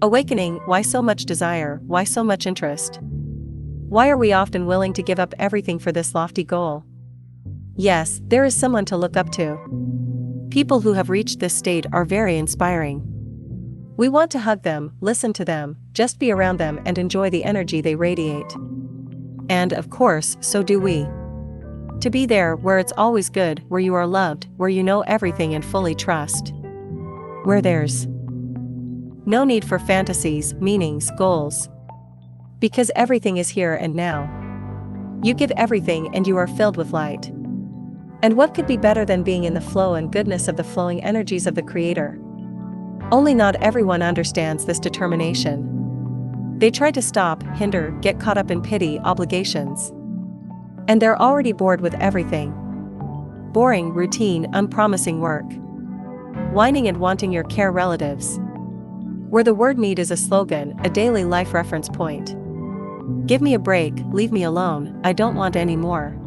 Awakening, why so much desire, why so much interest? Why are we often willing to give up everything for this lofty goal? Yes, there is someone to look up to. People who have reached this state are very inspiring. We want to hug them, listen to them, just be around them and enjoy the energy they radiate. And of course, so do we. To be there where it's always good, where you are loved, where you know everything and fully trust. Where there's no need for fantasies, meanings, goals. Because everything is here and now. You give everything and you are filled with light. And what could be better than being in the flow and goodness of the flowing energies of the Creator? Only not everyone understands this determination. They try to stop, hinder, get caught up in pity, obligations. And they're already bored with everything. Boring, routine, unpromising work. Whining and wanting your care relatives. Where the word need is a slogan, a daily life reference point. Give me a break, leave me alone, I don't want any more.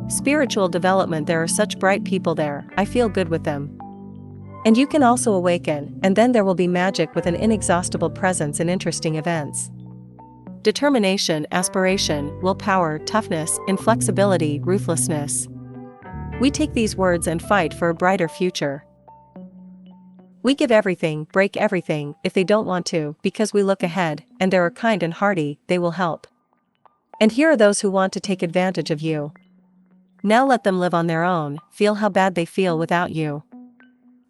Spiritual development, there are such bright people there, I feel good with them. And you can also awaken, and then there will be magic with an inexhaustible presence in interesting events. Determination, aspiration, willpower, toughness, inflexibility, ruthlessness. We take these words and fight for a brighter future. We give everything, break everything, if they don't want to, because we look ahead, and they are kind and hearty, they will help. And here are those who want to take advantage of you. Now let them live on their own, feel how bad they feel without you.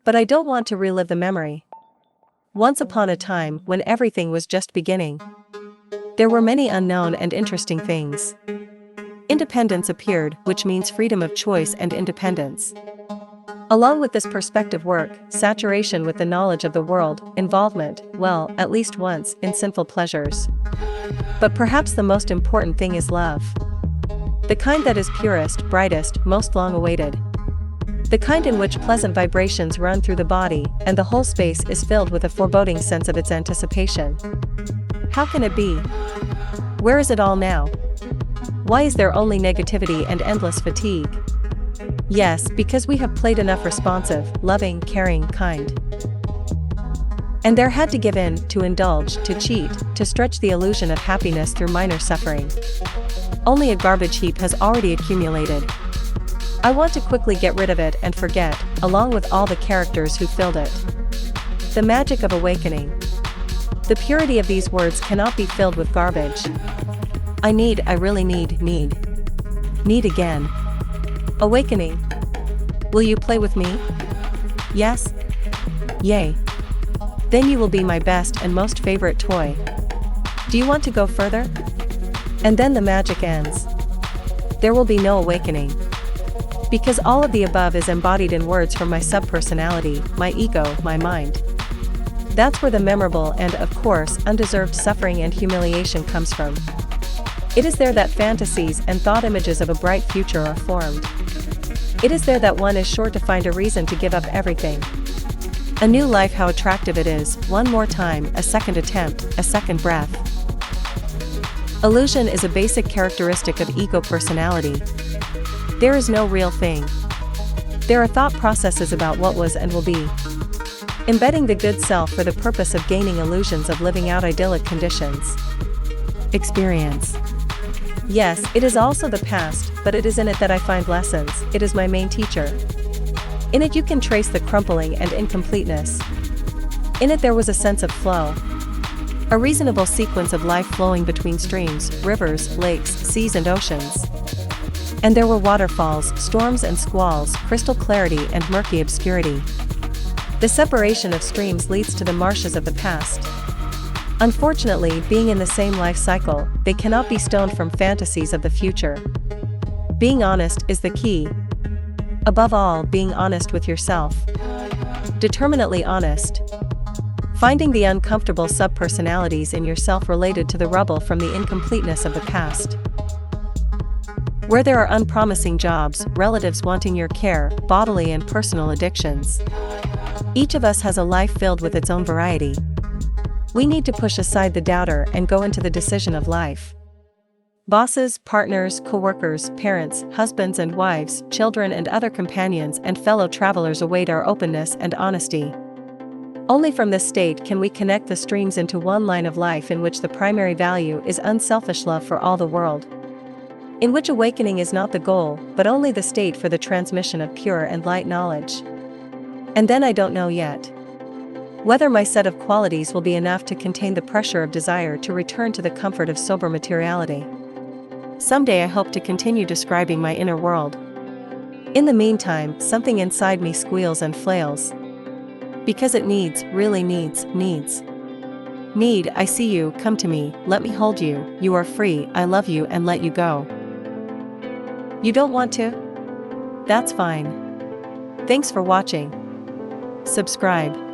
But I don't want to relive the memory. Once upon a time, when everything was just beginning. There were many unknown and interesting things. Independence appeared, which means freedom of choice and independence. Along with this perspective work, saturation with the knowledge of the world, involvement, well, at least once, in sinful pleasures. But perhaps the most important thing is love. The kind that is purest, brightest, most long-awaited. The kind in which pleasant vibrations run through the body, and the whole space is filled with a foreboding sense of its anticipation. How can it be? Where is it all now? Why is there only negativity and endless fatigue? Yes, because we have played enough responsive, loving, caring, kind. And there had to give in, to indulge, to cheat, to stretch the illusion of happiness through minor suffering. Only a garbage heap has already accumulated. I want to quickly get rid of it and forget, along with all the characters who filled it. The magic of awakening. The purity of these words cannot be filled with garbage. I really need. Need again. Awakening. Will you play with me? Yes? Yay. Then you will be my best and most favorite toy. Do you want to go further? And then the magic ends. There will be no awakening. Because all of the above is embodied in words from my subpersonality, my ego, my mind. That's where the memorable and, of course, undeserved suffering and humiliation comes from. It is there that fantasies and thought images of a bright future are formed. It is there that one is sure to find a reason to give up everything. A new life, how attractive it is, one more time, a second attempt, a second breath. Illusion is a basic characteristic of ego personality. There is no real thing. There are thought processes about what was and will be. Embedding the good self for the purpose of gaining illusions of living out idyllic conditions. Experience. Yes, it is also the past, but it is in it that I find lessons, it is my main teacher. In it you can trace the crumpling and incompleteness. In it there was a sense of flow. A reasonable sequence of life flowing between streams, rivers, lakes, seas and oceans. And there were waterfalls, storms and squalls, crystal clarity and murky obscurity. The separation of streams leads to the marshes of the past. Unfortunately, being in the same life cycle, they cannot be stoned from fantasies of the future. Being honest is the key. Above all, being honest with yourself. Determinately honest. Finding the uncomfortable subpersonalities in yourself related to the rubble from the incompleteness of the past. Where there are unpromising jobs, relatives wanting your care, bodily and personal addictions. Each of us has a life filled with its own variety. We need to push aside the doubter and go into the decision of life. Bosses, partners, co-workers, parents, husbands and wives, children and other companions and fellow travelers await our openness and honesty. Only from this state can we connect the streams into one line of life in which the primary value is unselfish love for all the world. In which awakening is not the goal, but only the state for the transmission of pure and light knowledge. And then I don't know yet whether my set of qualities will be enough to contain the pressure of desire to return to the comfort of sober materiality. Someday I hope to continue describing my inner world. In the meantime, something inside me squeals and flails. Because it needs, really needs. Need, I see you, come to me, let me hold you, you are free, I love you and let you go. You don't want to? That's fine. Thanks for watching. Subscribe.